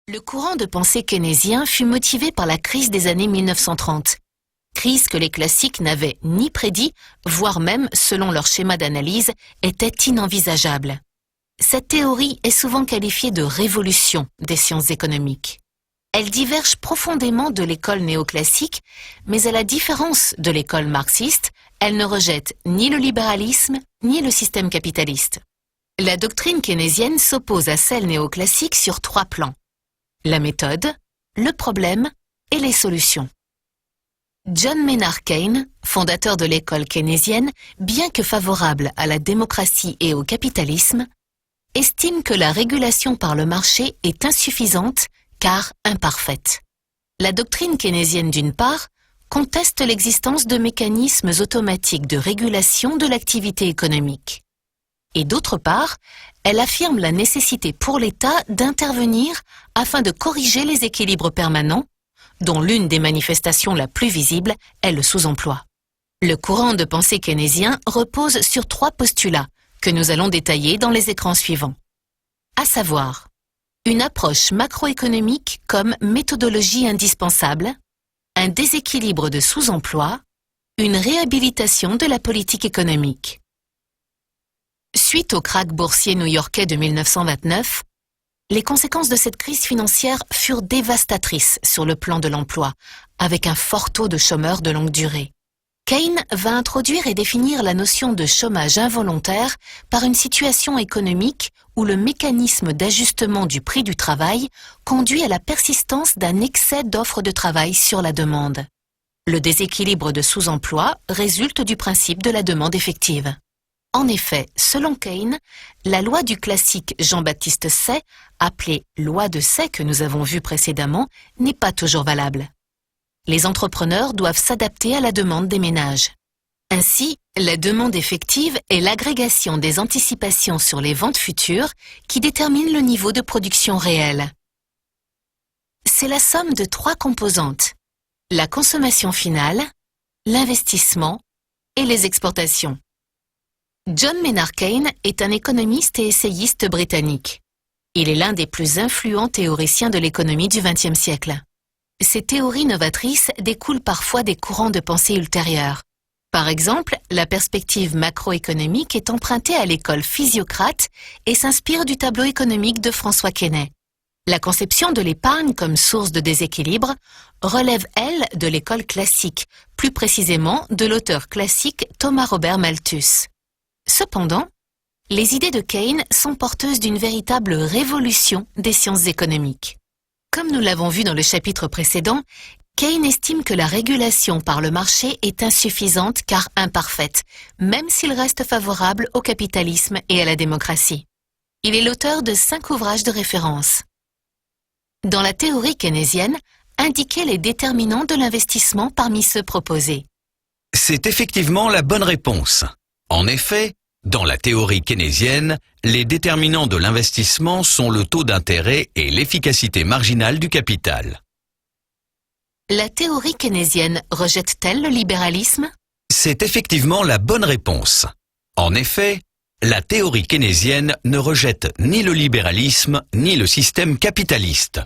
Le courant de pensée keynésien fut motivé par la crise des années 1930. Crise que les classiques n'avaient ni prédit, voire même, selon leur schéma d'analyse, était inenvisageable. Cette théorie est souvent qualifiée de révolution des sciences économiques. Elle diverge profondément de l'école néoclassique, mais à la différence de l'école marxiste, elle ne rejette ni le libéralisme ni le système capitaliste. La doctrine keynésienne s'oppose à celle néoclassique sur 3 plans: la méthode, le problème et les solutions. John Maynard Keynes, fondateur de l'école keynésienne, bien que favorable à la démocratie et au capitalisme, estime que la régulation par le marché est insuffisante car imparfaite. La doctrine keynésienne d'une part conteste l'existence de mécanismes automatiques de régulation de l'activité économique. Et d'autre part, elle affirme la nécessité pour l'État d'intervenir afin de corriger les équilibres permanents, dont l'une des manifestations la plus visible est le sous-emploi. Le courant de pensée keynésien repose sur 3 postulats que nous allons détailler dans les écrans suivants. À savoir, une approche macroéconomique comme méthodologie indispensable, un déséquilibre de sous-emploi, une réhabilitation de la politique économique. Suite au krach boursier new-yorkais de 1929, les conséquences de cette crise financière furent dévastatrices sur le plan de l'emploi, avec un fort taux de chômeurs de longue durée. Keynes va introduire et définir la notion de chômage involontaire par une situation économique où le mécanisme d'ajustement du prix du travail conduit à la persistance d'un excès d'offres de travail sur la demande. Le déséquilibre de sous-emploi résulte du principe de la demande effective. En effet, selon Keynes, la loi du classique Jean-Baptiste Say, appelée loi de Say que nous avons vue précédemment, n'est pas toujours valable. Les entrepreneurs doivent s'adapter à la demande des ménages. Ainsi, la demande effective est l'agrégation des anticipations sur les ventes futures qui détermine le niveau de production réelle. C'est la somme de 3 composantes: la consommation finale, l'investissement et les exportations. John Maynard Keynes est un économiste et essayiste britannique. Il est l'un des plus influents théoriciens de l'économie du XXe siècle. Ces théories novatrices découlent parfois des courants de pensée ultérieurs. Par exemple, la perspective macroéconomique est empruntée à l'école physiocrate et s'inspire du tableau économique de François Quesnay. La conception de l'épargne comme source de déséquilibre relève, elle, de l'école classique, plus précisément de l'auteur classique Thomas Robert Malthus. Cependant, les idées de Keynes sont porteuses d'une véritable révolution des sciences économiques. Comme nous l'avons vu dans le chapitre précédent, Keynes estime que la régulation par le marché est insuffisante car imparfaite, même s'il reste favorable au capitalisme et à la démocratie. Il est l'auteur de 5 ouvrages de référence. Dans la théorie keynésienne, indiquez les déterminants de l'investissement parmi ceux proposés. C'est effectivement la bonne réponse. En effet, dans la théorie keynésienne, les déterminants de l'investissement sont le taux d'intérêt et l'efficacité marginale du capital. La théorie keynésienne rejette-t-elle le libéralisme? C'est effectivement la bonne réponse. En effet, la théorie keynésienne ne rejette ni le libéralisme ni le système capitaliste.